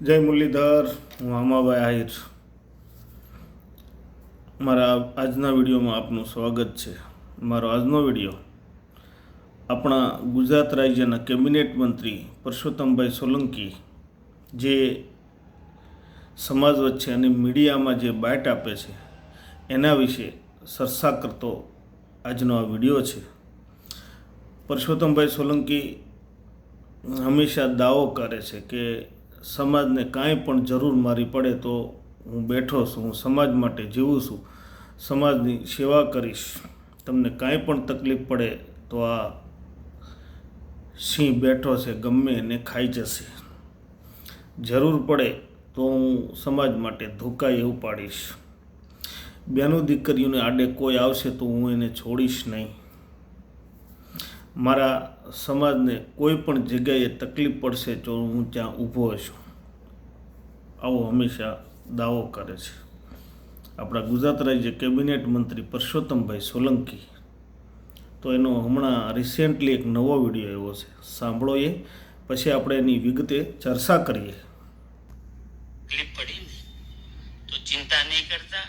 જય મુરલીધર, હું આમાભાઈ આહિર. મારા આજના વિડીયોમાં આપનું સ્વાગત છે. મારો આજનો વિડીયો આપણા ગુજરાત રાજ્યના કેબિનેટ મંત્રી પરસોત્તમભાઈ સોલંકી જે સમાજ વચ્ચે અને મીડિયામાં જે બાઇટ આપે છે એના વિશે ચર્ચા કરતો આજનો આ વિડીયો છે. પરસોત્તમભાઈ સોલંકી હંમેશા દાવો કરે છે કે સમાજને કાંઈ પણ જરૂર મારી પડે તો હું બેઠો છું, હું સમાજ માટે જીવું છું, સમાજની સેવા કરીશ. તમને કાંઈ પણ તકલીફ પડે તો આ સિંહ બેઠો છે, ગમે એને ખાઈ જશે. જરૂર પડે તો હું સમાજ માટે ધોકાઈ એવું પાડીશ. બેનું દીકરીઓને આડે કોઈ આવશે તો હું એને છોડીશ નહીં. મારા સમાજને કોઈ પણ જગ્યાએ તકલીફ પડશે તો હું ત્યાં ઊભો છું. આવો હંમેશા દાવો કરે છે આપણા ગુજરાત રાજ્ય કેબિનેટ મંત્રી પરસોત્તમભાઈ સોલંકી. તો એનો હમણાં રિસેન્ટલી એક નવો વિડીયો આવ્યો છે, સાંભળો એ, પછી આપણે એની વિગતે ચર્ચા કરીએ. તકલીફ પડી ને તો ચિંતા નહીં કરતા.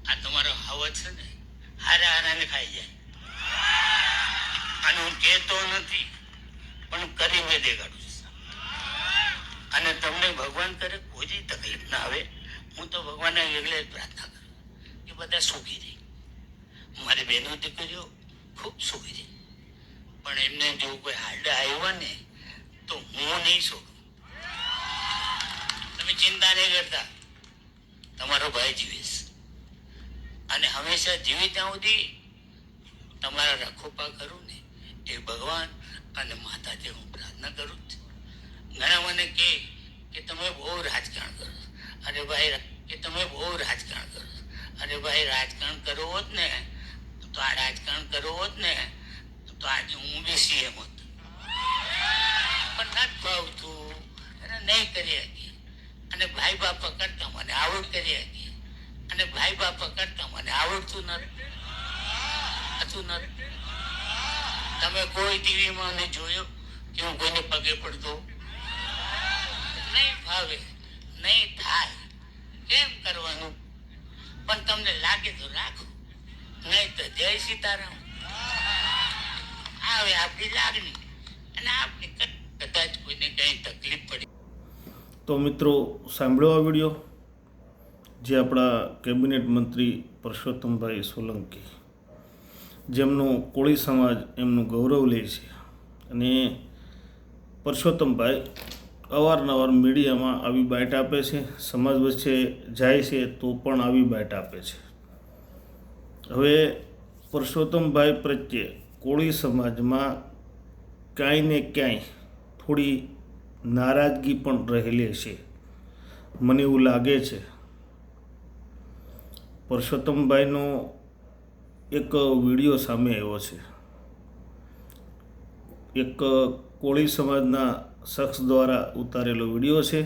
આ તમારો હાવત છે ને હારાને ખાઈ જાય. અને હું કહેતો નથી પણ કરીને દેખાડું છું. અને તમને ભગવાન કરે કોઈ તકલીફ ના આવે. હું તો ભગવાનને એટલે જ પ્રાર્થના કરું કે બધા સુખી રહે. મારી બહેનો દીકરીઓ ખૂબ સુખી રહે. પણ એમને જો કોઈ હાડા આવ્યા ને તો હું નહીં છોડું. તમે ચિંતા નહીં કરતા, તમારો ભાઈ જીવીશ. અને હંમેશા જીવી ત્યાં સુધી તમારા રખોપા કરું ને એ ભગવાન અને માતાજી હું પ્રાર્થના કરું છું. ઘણા મને કે તમે બહુ રાજકારણ કરો. અરે ભાઈ, કે તમે બહુ રાજકારણ કરો. અરે ભાઈ, રાજકારણ કરવું હોત ને તો આ રાજકારણ કરવું હોત ને તો આજે હું બી સીએમ હતો. પણ નથી ભાવતું અને નહીં કરી શકી. અને ભાઈ બાપ પકડતા મને આવડ કરી શકી. અને ભાઈ બાપ પકડતા મને આવડતું નથી. તમે કોઈ ટીવીમાં નહીં જોયો કે હું કોઈને પગે પડતો? નહીં ફાવે, નહીં થાય. કેમ કરવાનું? પણ તમને લાગે તો રાખો, નહીં તો જય સીતારામ. આવે આપણી લાગણી. અને આપણે કદાચ કોઈને કઈ તકલીફ પડી. તો મિત્રો, સાંભળ્યો આ વિડીયો જે આપણા કેબિનેટ મંત્રી પરસોત્તમભાઈ સોલંકી, જેમનો કોળી સમાજ એમનું ગૌરવ લે છે. અને પરસોત્તમભાઈ અવારનવાર મીડિયામાં આવી બાઇટ આપે છે, સમાજ વચ્ચે જાય છે તો પણ આવી બાઇટ આપે છે. હવે પરસોત્તમભાઈ પ્રત્યે કોળી સમાજમાં ક્યાંય ને ક્યાંય થોડી નારાજગી પણ રહેલી છે, મને એવું લાગે છે. પરસોત્તમભાઈનો એક વિડીયો સામે આવ્યો છે, એક કોળી સમાજના શખ્સ દ્વારા ઉતારેલો વિડીયો છે.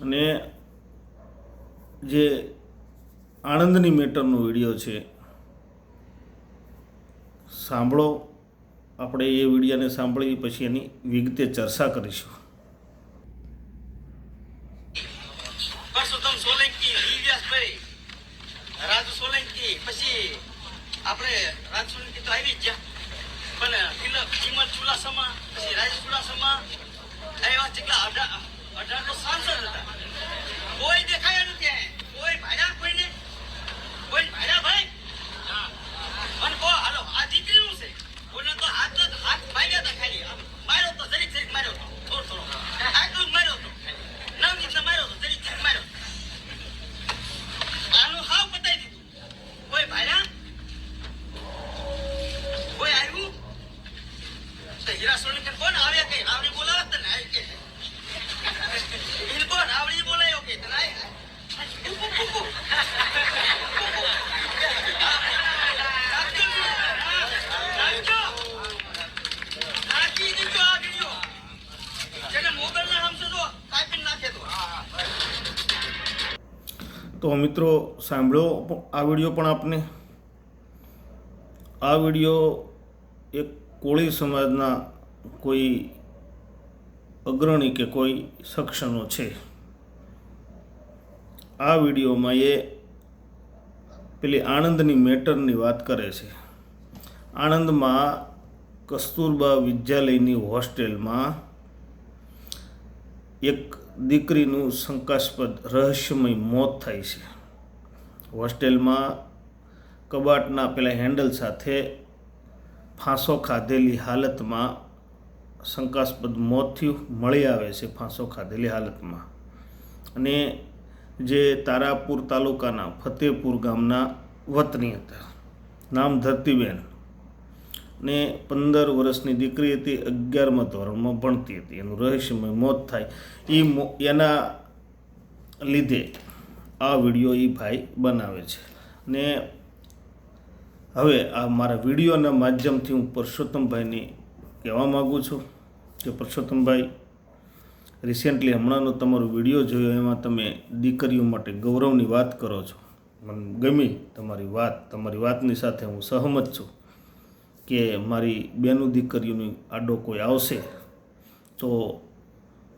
અને જે આણંદની મેટરનો વિડીયો છે, સાંભળો. આપણે એ વિડીયોને સાંભળી પછી એની વિગતે ચર્ચા કરીશું. પરસોત્તમ સોલંકી, દિવ્યાસભાઈ, રાજુ સોલંકી, પછી આપણે રાજુ સોલંકી તો આવી જ ગયા. પણ કિંમત ચુલાસમા, પછી રાજ ચુલાસમા એવા જેટલા 18 સાંસદ હતા. કોઈ દેખાયા નથી. કોઈ ભાડ્યા કોઈને, કોઈ ભાડ્યા ભાઈ. અને કો હાલો આ દીકરીનું છે. બોલે તો હાથ ભાગ્યા હતા ખાલી. માર્યો તો જરીક માર્યો તો, થોડો આટલું જ માર્યો તો. નવનીતને માર્યો તો, જરીક માર્યો. આનું હાવ પતાવી દીધું. કોઈ ભાડ્યા, કોઈ આવ્યું તો હીરા સોલંકી કોણ આવ્યા? કઈ રાવડી બોલાવે તને આવી કે એને કોણ રાવડી બોલાયો કે તને આવી તો મિત્રો, સાંભળ્યો આ વિડીયો પણ આપને. આ વિડીયો એક કોળી સમાજના કોઈ અગ્રણી કે કોઈ શખ્સનો છે. આ વિડીયોમાં એ પેલી આણંદની મેટરની વાત કરે છે. આણંદમાં કસ્તુરબા વિદ્યાલયની હોસ્ટેલમાં એક દીકરીનું શંકાસ્પદ રહસ્યમય મોત થાય છે. હોસ્ટેલમાં કબાટના પેલા હેન્ડલ સાથે ફાંસો ખાધેલી હાલતમાં શંકાસ્પદ મોત થયું, મળી આવે છે ફાંસો ખાધેલી હાલતમાં. અને જે તારાપુર તાલુકાના ફતેપુર ગામના વતની હતા. નામ ધરતીબેન ને 15 વર્ષની દીકરી હતી, 11મા ધોરણમાં ભણતી હતી. એનું રહસ્યમય મોત થાય એના લીધે આ વિડીયો એ ભાઈ બનાવે છે. ને હવે આ મારા વિડીયોના માધ્યમથી હું પરસોત્તમભાઈને કહેવા માગું છું કે પરસોત્તમભાઈ, રિસેન્ટલી હમણાંનો તમારો વિડીયો જોયો, એમાં તમે દીકરીઓ માટે ગૌરવની વાત કરો છો. મને ગમી તમારી વાતની સાથે હું સહમત છું કે મારી બેનું દીકરીઓની આડો કોઈ આવશે તો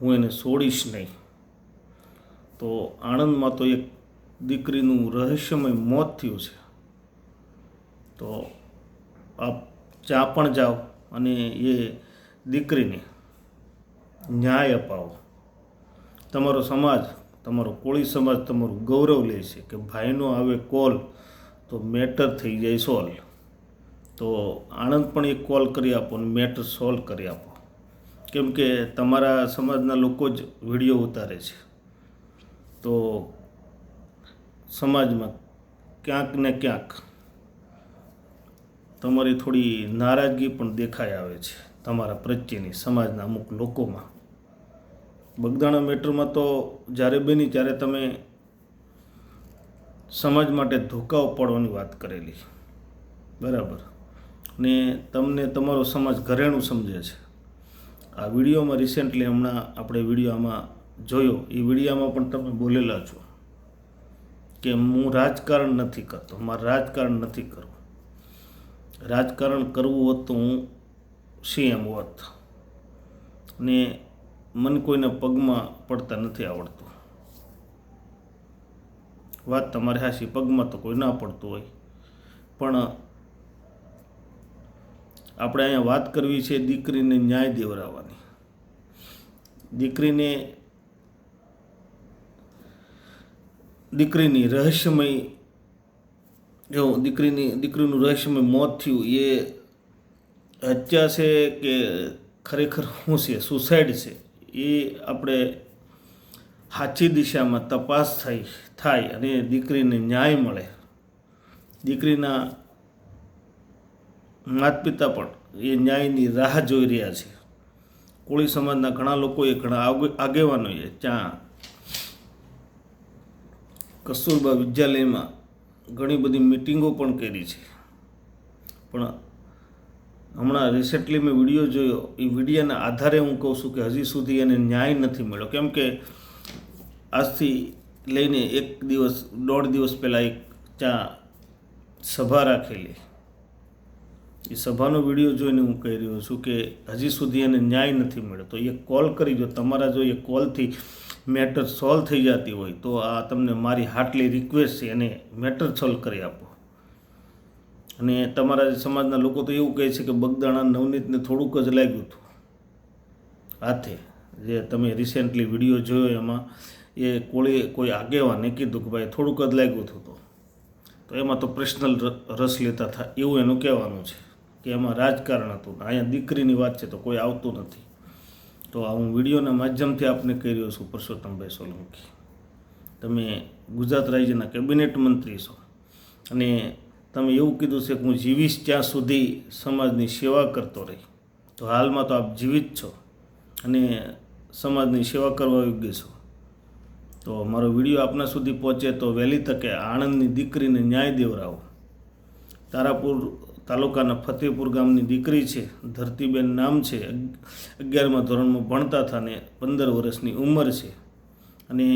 હું એને છોડીશ નહીં. તો આણંદમાં તો એક દીકરીનું રહસ્યમય મોત થયું છે. તો આપ જ્યાં પણ જાઓ અને એ દીકરીને ન્યાય અપાવો. તમારો સમાજ, તમારો કોળી સમાજ તમારું ગૌરવ લે છે કે ભાઈનો આવે કોલ તો મેટર થઈ જાય સોલ્વ. તો આણંદ પણ એક કોલ કરી આપો અને મેટર સોલ્વ કરી આપો. કેમ કે તમારા સમાજના લોકો જ વિડીયો ઉતારે છે. તો સમાજમાં ક્યાંક ને ક્યાંક તમારી થોડી નારાજગી પણ દેખાઈ આવે છે તમારા પ્રત્યેની સમાજના અમુક લોકોમાં. બગદાણા મેટરમાં તો જ્યારે બની ત્યારે તમે સમાજ માટે ધોકા ઉપાડવાની વાત કરેલી, બરાબર, ને તમને તમારો સમાજ ઘરેણું સમજે છે. આ વિડીયોમાં રિસેન્ટલી હમણાં આપણે વિડીયોમાં જોયો, એ વિડીયોમાં પણ તમે બોલેલા છો કે હું રાજકારણ નથી કરતો, મારે રાજકારણ નથી કરવું. રાજકારણ કરવું હોત તો હું સીએમ હોત, ને મને કોઈના પગમાં પડતા નથી આવડતું. વાત તમારી હાશી, પગમાં તો કોઈ ના પડતું હોય, પણ આપણે અહીંયા વાત કરવી છે દીકરીને ન્યાય દેવડાવવાની. દીકરીની રહસ્યમય જો દીકરીનું રહસ્યમય મોત થયું, એ હત્યા છે કે ખરેખર શું છે, સુસાઇડ છે, એ આપણે સાચી દિશામાં તપાસ થાય અને દીકરીને ન્યાય મળે. દીકરીના માતા પિતા પણ એ ન્યાયની રાહ જોઈ રહ્યા છે. કોળી સમાજના ઘણા લોકોએ, ઘણા આગેવાનોએ ત્યાં કસ્તુરબા વિદ્યાલયમાં ઘણી બધી મિટિંગો પણ કરી છે. પણ હમણાં રિસેન્ટલી મેં વિડીયો જોયો, એ વિડીયોના આધારે હું કહું છું કે હજી સુધી એને ન્યાય નથી મળ્યો. કેમ કે આજથી લઈને 1-1.5 દિવસ પહેલાં એક ત્યાં સભા રાખેલી. એ સભાનો વિડીયો જોઈને હું કહી રહ્યો છું કે હજી સુધી એને ન્યાય નથી મળ્યો. તો એ કોલ કરી, જો તમારા જો એ કોલથી મેટર સોલ્વ થઈ જતી હોય તો આ તમને મારી હાર્ટલી રિક્વેસ્ટ છે, એને મેટર સોલ્વ કરી આપો. અને તમારા સમાજના લોકો તો એવું કહે છે કે બગદાણા નવનીતને થોડુંક જ લાગ્યું હતું હાથે. જે તમે રિસેન્ટલી વિડીયો જોયો એમાં એ કોઈ આગેવાને કીધું કે ભાઈ થોડુંક જ લાગ્યું હતું. તો એમાં તો પર્સનલ રસ લેતા થાય એવું એનું કહેવાનું છે કે એમાં રાજકારણ હતું. અહીંયા દીકરીની વાત છે તો કોઈ આવતું નથી. તો આ હું વિડીયોના માધ્યમથી આપને કહી રહ્યો છું, પરસોત્તમભાઈ સોલંકી, તમે ગુજરાત રાજ્યના કેબિનેટ મંત્રી છો અને તમે એવું કીધું છે કે હું જીવીશ ત્યાં સુધી સમાજની સેવા કરતો રહી. તો હાલમાં તો આપ જીવિત છો અને સમાજની સેવા કરવા યોગ્ય છો. તો મારો વિડીયો આપના સુધી પહોંચે તો વહેલી તકે આણંદની દીકરીને ન્યાય દેવડાવો. તારાપુર તાલુકાના ફતેપુર ગામની દીકરી છે, ધરતીબેન નામ છે, 11મા ધોરણમાં ભણતા હતા ને 15 વર્ષની ઉંમર છે અને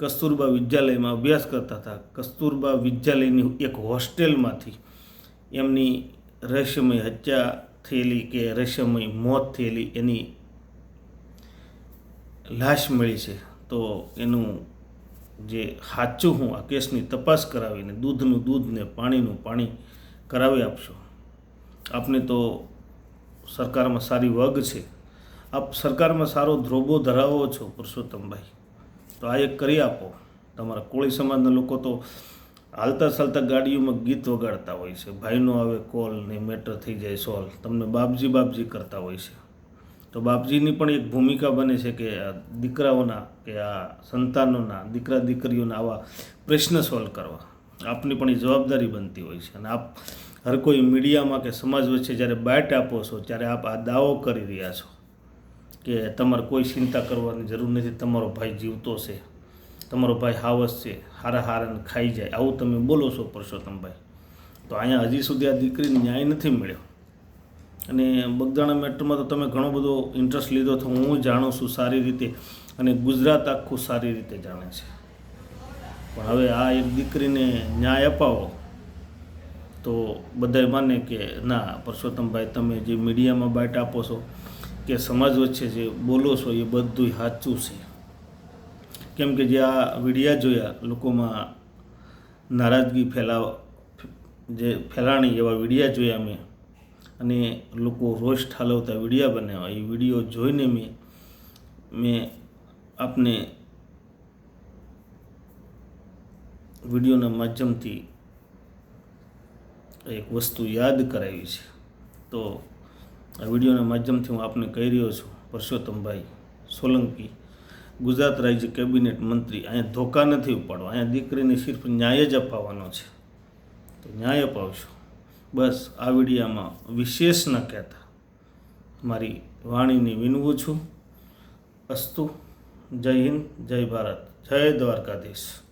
કસ્તુરબા વિદ્યાલયમાં અભ્યાસ કરતા હતા. કસ્તુરબા વિદ્યાલયની એક હોસ્ટેલમાંથી એમની રહસ્યમય હત્યા થયેલી કે રહસ્યમય મોત થયેલી એની લાશ મળી છે, તો એનું જે સાચું હું આ કેસની તપાસ કરાવીને દૂધનું દૂધ ને પાણીનું પાણી કરાવી આપશો. આપને તો સરકારમાં સારી વગ છે, આપ સરકારમાં સારો ધ્રોબો ધરાવો છો પુરુષોત્તમભાઈ, તો આ એક કરી આપો. તમારા કોળી સમાજના લોકો તો હાલતા ચાલતા ગાડીઓમાં ગીત વગાડતા હોય છે, ભાઈનો આવે કોલ ને મેટર થઈ જાય સોલ્વ, તમને બાપજી બાપજી કરતા હોય છે. તો બાપજીની પણ એક ભૂમિકા બને છે કે આ દીકરાઓના કે આ સંતાનોના દીકરા દીકરીઓના આવા પ્રશ્ન સોલ્વ કરવા આપની પણ એ જવાબદારી બનતી હોય છે. અને આપ હર કોઈ મીડિયામાં કે સમાજ વચ્ચે જ્યારે બાઇટ આપો છો ત્યારે આપ આ દાવો કરી રહ્યા છો કે તમારે કોઈ ચિંતા કરવાની જરૂર નથી, તમારો ભાઈ જીવતો છે, તમારો ભાઈ હાવસ છે, હારા હારાને ખાઈ જાય, આવું તમે બોલો છો પુરુષોત્તમભાઈ. તો અહીંયા હજી સુધી આ દીકરીને ન્યાય નથી મળ્યો. અને બગદાણા મેટરમાં તો તમે ઘણો બધો ઇન્ટરેસ્ટ લીધો તો હું જાણું છું સારી રીતે, અને ગુજરાત આખું સારી રીતે જાણે છે. પણ હવે આ એક દીકરીને ન્યાય અપાવો તો બધાય માને કે ના પુરુષોત્તમભાઈ તમે જે મીડિયામાં બાઇટ આપો છો કે સમાજ વચ્ચે જે બોલો છો એ બધું સાચું છે. કેમ કે જે આ વિડીયા જોયા લોકોમાં નારાજગી ફેલાણી એવા વિડીયા જોયા મેં, અને લોકો રોષ ઠાલવતા વિડીયા બનાવ્યા. એ વિડીયો જોઈને મેં આપને વિડીયોના માધ્યમથી એક વસ્તુ યાદ કરાવી છે. તો આ વિડીયોના માધ્યમથી હું આપને કહી રહ્યો છું, પુરુષોત્તમભાઈ સોલંકી ગુજરાત રાજ્ય કેબિનેટ મંત્રી, અહીંયા ધોકા નથી ઉપાડવા, અહીંયા દીકરીને સિર્ફ ન્યાય જ અપાવવાનો છે. તો ન્યાય અપાવશો બસ. આ વિડીયામાં વિશેષ ન કહેતા મારી વાણીને વિનવું છું. અસ્તુ. જય હિન્દ, જય ભારત, જય દ્વારકાધીશ.